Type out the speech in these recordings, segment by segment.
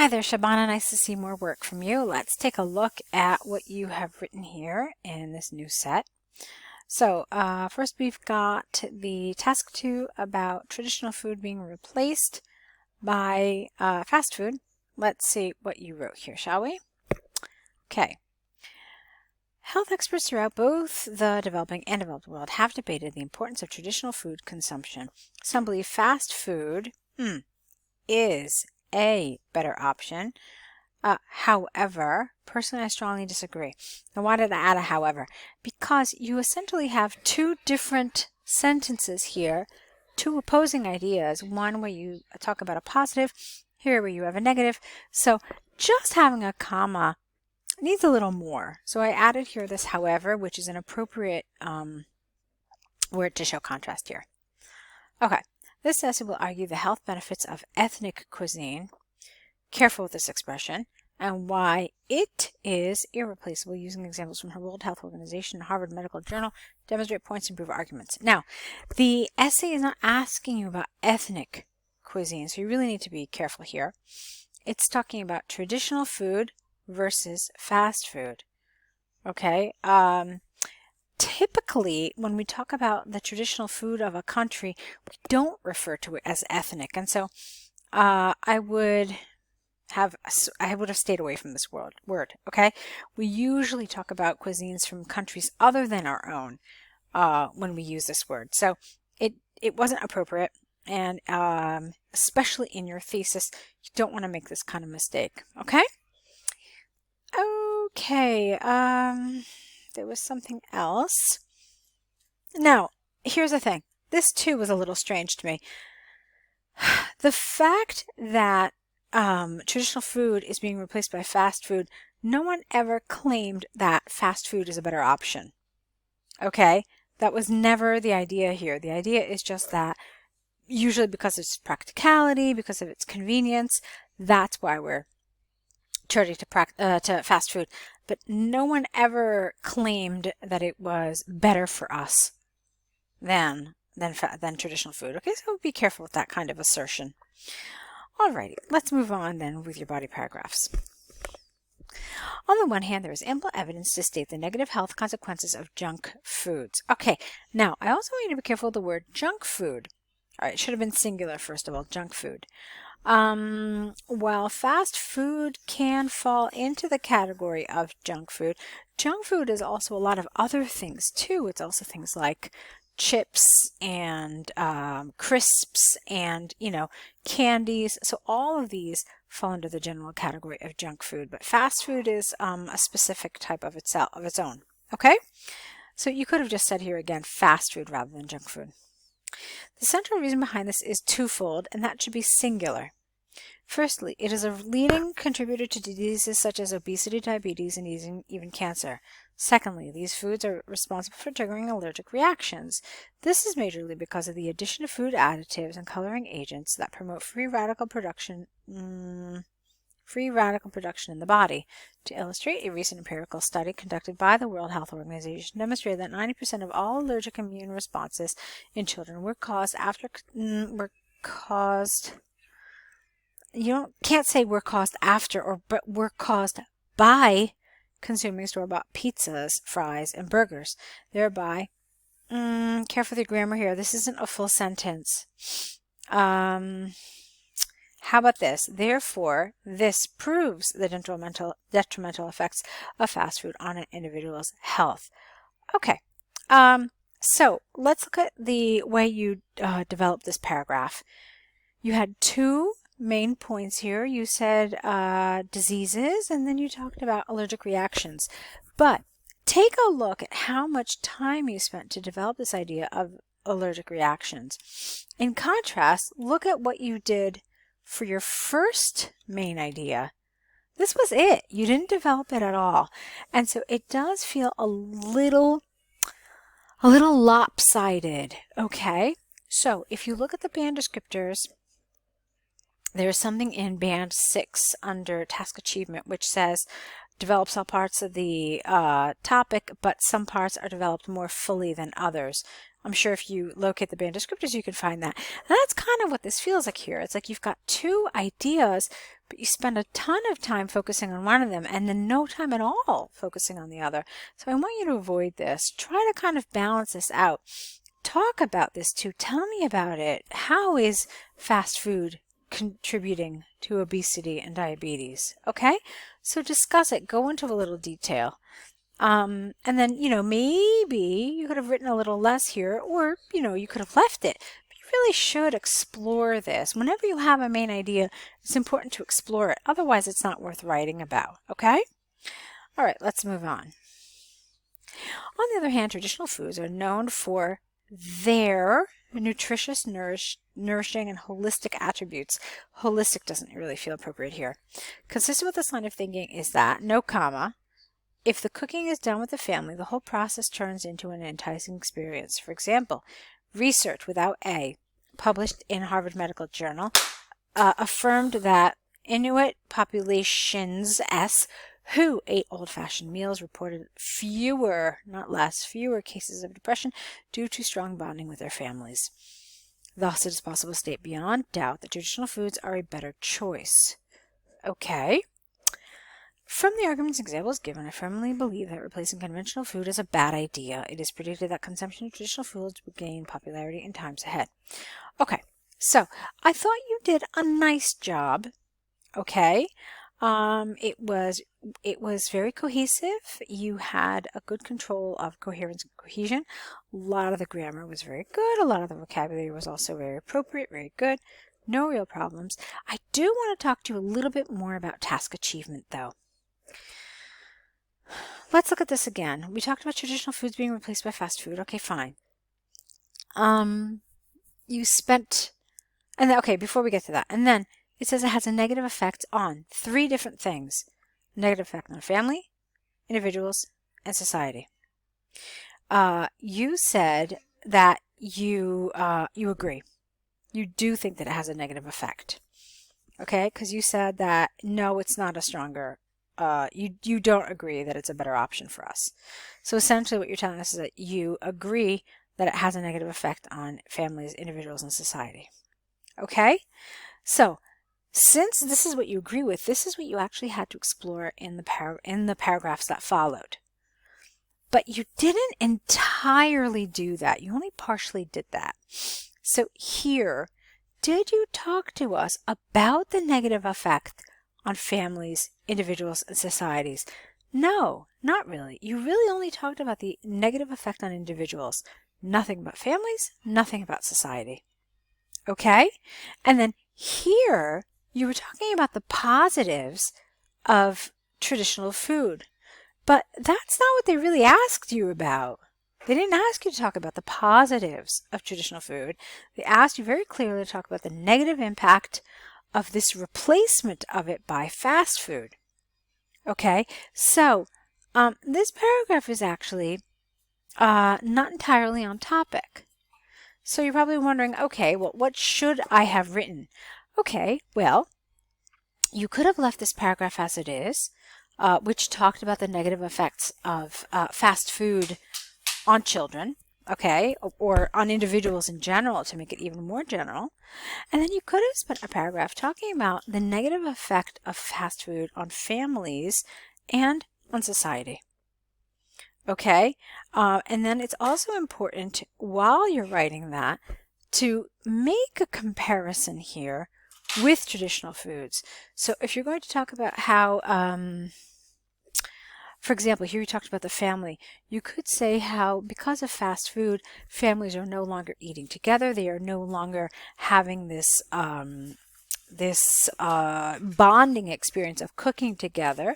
Hi there, Shabana. Nice to see more work from you. Let's take a look at what you have written here in this new set. So first we've got the task 2 about traditional food being replaced by fast food. Let's see what you wrote here, shall we? Okay. Health experts throughout both the developing and developed world have debated the importance of traditional food consumption. Some believe fast food is a better option. However, personally, I strongly disagree. Now, why did I add a however? Because you essentially have two different sentences here, two opposing ideas, one where you talk about a positive, here where you have a negative. So just having a comma needs a little more. So I added here this however, which is an appropriate word to show contrast here. Okay, this essay will argue the health benefits of ethnic cuisine. Careful with this expression, and why it is irreplaceable, using examples from her World Health Organization and Harvard Medical Journal, demonstrate points and prove arguments. Now, the essay is not asking you about ethnic cuisine, so you really need to be careful here. It's talking about traditional food versus fast food. Okay? Typically, when we talk about the traditional food of a country, we don't refer to it as ethnic, and so I would have stayed away from this word, okay? We usually talk about cuisines from countries other than our own when we use this word. So it wasn't appropriate, and especially in your thesis, you don't want to make this kind of mistake, okay? Okay, there was something else. Now, here's the thing. This too was a little strange to me. The fact that traditional food is being replaced by fast food, no one ever claimed that fast food is a better option. Okay? That was never the idea here. The idea is just that usually because of its practicality, because of its convenience, that's why we're turning to fast food. But no one ever claimed that it was better for us than traditional food. Okay, so be careful with that kind of assertion. Alrighty, let's move on then with your body paragraphs. On the one hand, there is ample evidence to state the negative health consequences of junk foods. Okay, now I also want you to be careful with the word junk food. All right, it should have been singular first of all, junk food. While fast food can fall into the category of junk food is also a lot of other things too. It's also things like chips and crisps and, candies. So all of these fall under the general category of junk food, but fast food is a specific type of its own. Okay? So you could have just said here again, fast food rather than junk food. The central reason behind this is twofold, and that should be singular. Firstly, it is a leading contributor to diseases such as obesity, diabetes, and even cancer. Secondly, these foods are responsible for triggering allergic reactions. This is majorly because of the addition of food additives and coloring agents that promote free radical production in the body. To illustrate, a recent empirical study conducted by the World Health Organization demonstrated that 90% of all allergic immune responses in children were caused but were caused by consuming store-bought pizzas, fries, and burgers. Thereby, careful with your grammar here. This isn't a full sentence. How about this? Therefore, this proves the detrimental effects of fast food on an individual's health. Okay. So let's look at the way you developed this paragraph. You had two main points here. You said diseases, and then you talked about allergic reactions. But take a look at how much time you spent to develop this idea of allergic reactions. In contrast, look at what you did for your first main idea. This was it. You didn't develop it at all. And so it does feel a little lopsided. Okay? So if you look at the band descriptors, there's something in band 6 under task achievement which says develops all parts of the topic, but some parts are developed more fully than others. I'm sure if you locate the band descriptors, you can find that. And that's kind of what this feels like here. It's like you've got two ideas, but you spend a ton of time focusing on one of them and then no time at all focusing on the other. So I want you to avoid this. Try to kind of balance this out. Talk about this too. Tell me about it. How is fast food contributing to obesity and diabetes? Okay, so discuss it. Go into a little detail. And then, maybe you could have written a little less here, or, you could have left it. But you really should explore this. Whenever you have a main idea, it's important to explore it. Otherwise, it's not worth writing about. Okay? All right, let's move on. On the other hand, traditional foods are known for their nutritious, nourishing, and holistic attributes. Holistic doesn't really feel appropriate here. Consistent with this line of thinking is that, no comma, if the cooking is done with the family, the whole process turns into an enticing experience. For example, research without A, published in Harvard Medical Journal, affirmed that Inuit populations S who ate old-fashioned meals reported fewer, not less, fewer cases of depression due to strong bonding with their families. Thus, it is possible to state beyond doubt that traditional foods are a better choice. Okay. From the arguments and examples given, I firmly believe that replacing conventional food is a bad idea. It is predicted that consumption of traditional foods would gain popularity in times ahead. Okay, so I thought you did a nice job. Okay. It was very cohesive. You had a good control of coherence and cohesion. A lot of the grammar was very good. A lot of the vocabulary was also very appropriate, very good. No real problems. I do want to talk to you a little bit more about task achievement, though. Let's look at this again. We talked about traditional foods being replaced by fast food. Okay, fine. Before we get to that, and then it says it has a negative effect on three different things. Negative effect on family, individuals, and society. You said that you agree. You do think that it has a negative effect. Okay, because you said that, no, it's not a stronger, you don't agree that it's a better option for us. So essentially what you're telling us is that you agree that it has a negative effect on families, individuals, and society. Okay, so since this is what you agree with, this is what you actually had to explore in the paragraphs that followed. But you didn't entirely do that. You only partially did that. So here, did you talk to us about the negative effect on families, individuals, and societies? No, not really. You really only talked about the negative effect on individuals. Nothing about families, nothing about society. Okay? And then here, you were talking about the positives of traditional food. But that's not what they really asked you about. They didn't ask you to talk about the positives of traditional food. They asked you very clearly to talk about the negative impact of this replacement of it by fast food. Okay, so this paragraph is actually not entirely on topic. So you're probably wondering, okay, well, what should I have written? Okay, well, you could have left this paragraph as it is, which talked about the negative effects of fast food on children, okay, or on individuals in general to make it even more general. And then you could have spent a paragraph talking about the negative effect of fast food on families and on society. Okay, and then it's also important while you're writing that to make a comparison here with traditional foods. So if you're going to talk about how, for example, here you talked about the family, you could say how because of fast food, families are no longer eating together. They are no longer having this bonding experience of cooking together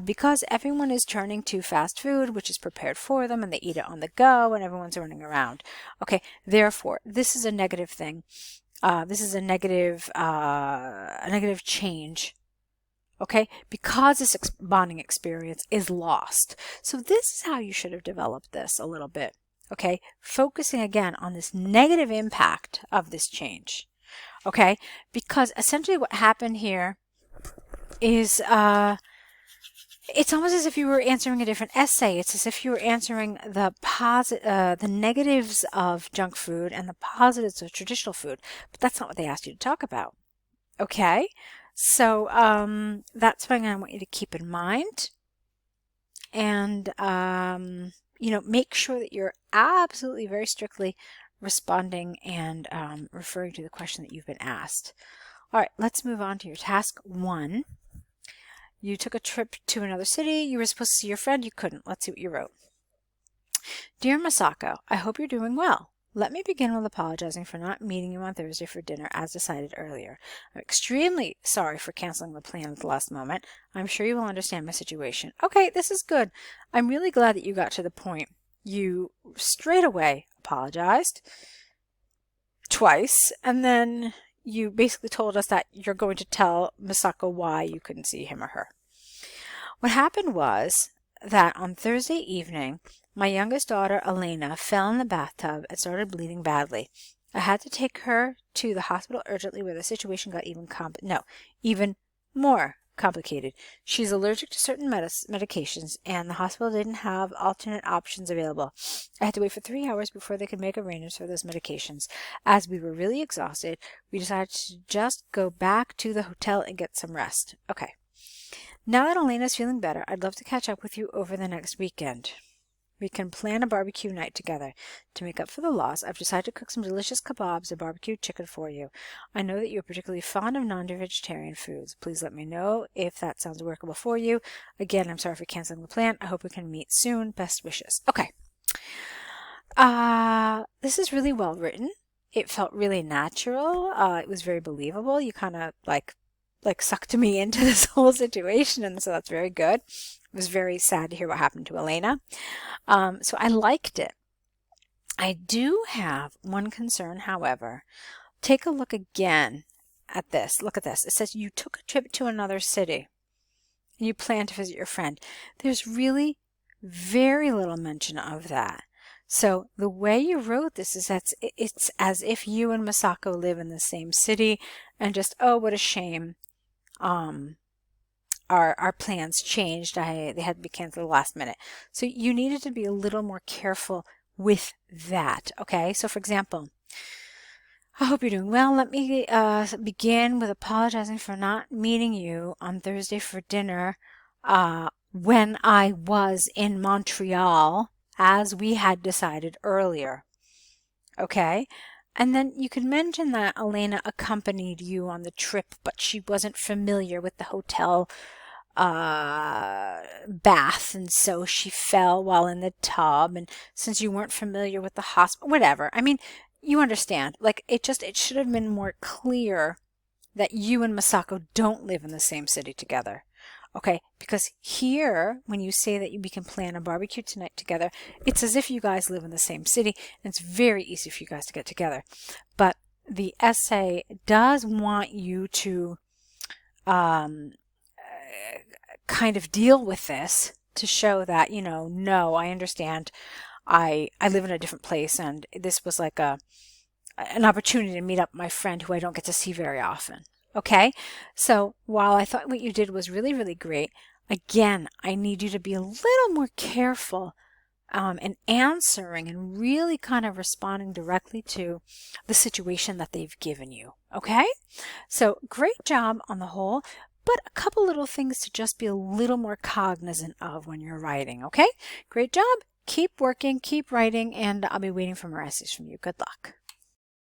because everyone is turning to fast food, which is prepared for them, and they eat it on the go, and everyone's running around. Okay, therefore, this is a negative thing. This is a negative change. Okay, because this bonding experience is lost. So this is how you should have developed this a little bit. Okay, focusing again on this negative impact of this change. Okay, because essentially what happened here is it's almost as if you were answering a different essay. It's as if you were answering the negatives of junk food and the positives of traditional food, but that's not what they asked you to talk about. Okay, so that's something I want you to keep in mind, and make sure that you're absolutely very strictly responding and referring to the question that you've been asked. All right, let's move on to your task 1. You took a trip to another city. You were supposed to see your friend. You couldn't. Let's see what you wrote. Dear Masako, I hope you're doing well. Let me begin with apologizing for not meeting you on Thursday for dinner as decided earlier. I'm extremely sorry for canceling the plan at the last moment. I'm sure you will understand my situation. Okay, this is good. I'm really glad that you got to the point. You straight away apologized twice, and then you basically told us that you're going to tell Masako why you couldn't see him or her. What happened was that on Thursday evening, my youngest daughter, Elena, fell in the bathtub and started bleeding badly. I had to take her to the hospital urgently, where the situation got even more complicated. She's allergic to certain medications, and the hospital didn't have alternate options available. I had to wait for 3 hours before they could make arrangements for those medications. As we were really exhausted, we decided to just go back to the hotel and get some rest. Okay. Now that Elena's feeling better, I'd love to catch up with you over the next weekend. We can plan a barbecue night together. To make up for the loss, I've decided to cook some delicious kebabs and barbecued chicken for you. I know that you're particularly fond of non-vegetarian foods. Please let me know if that sounds workable for you. Again, I'm sorry for canceling the plan. I hope we can meet soon. Best wishes. Okay. This is really well written. It felt really natural. It was very believable. You kind of like sucked me into this whole situation, and so that's very good. It was very sad to hear what happened to Elena. So I liked it. I do have one concern, however. Take a look again at this. Look at this. It says you took a trip to another city. You plan to visit your friend. There's really very little mention of that. So the way you wrote this is that it's as if you and Masako live in the same city, and just, oh, what a shame. Our plans changed. They had to be canceled last minute. So you needed to be a little more careful with that. Okay. So for example, I hope you're doing well. Let me begin with apologizing for not meeting you on Thursday for dinner when I was in Montreal, as we had decided earlier. Okay. And then you could mention that Elena accompanied you on the trip, but she wasn't familiar with the hotel bath, and so she fell while in the tub, and since you weren't familiar with the hospital, whatever. I mean, you understand. Like, it should have been more clear that you and Masako don't live in the same city together. Okay, because here, when you say that we can plan a barbecue tonight together, it's as if you guys live in the same city, and it's very easy for you guys to get together. But the essay does want you to kind of deal with this to show that, no, I understand. I live in a different place, and this was like an opportunity to meet up with my friend who I don't get to see very often. Okay, so while I thought what you did was really, really great, again, I need you to be a little more careful in answering and really kind of responding directly to the situation that they've given you. Okay, so great job on the whole, but a couple little things to just be a little more cognizant of when you're writing. Okay, great job. Keep working, keep writing, and I'll be waiting for more essays from you. Good luck.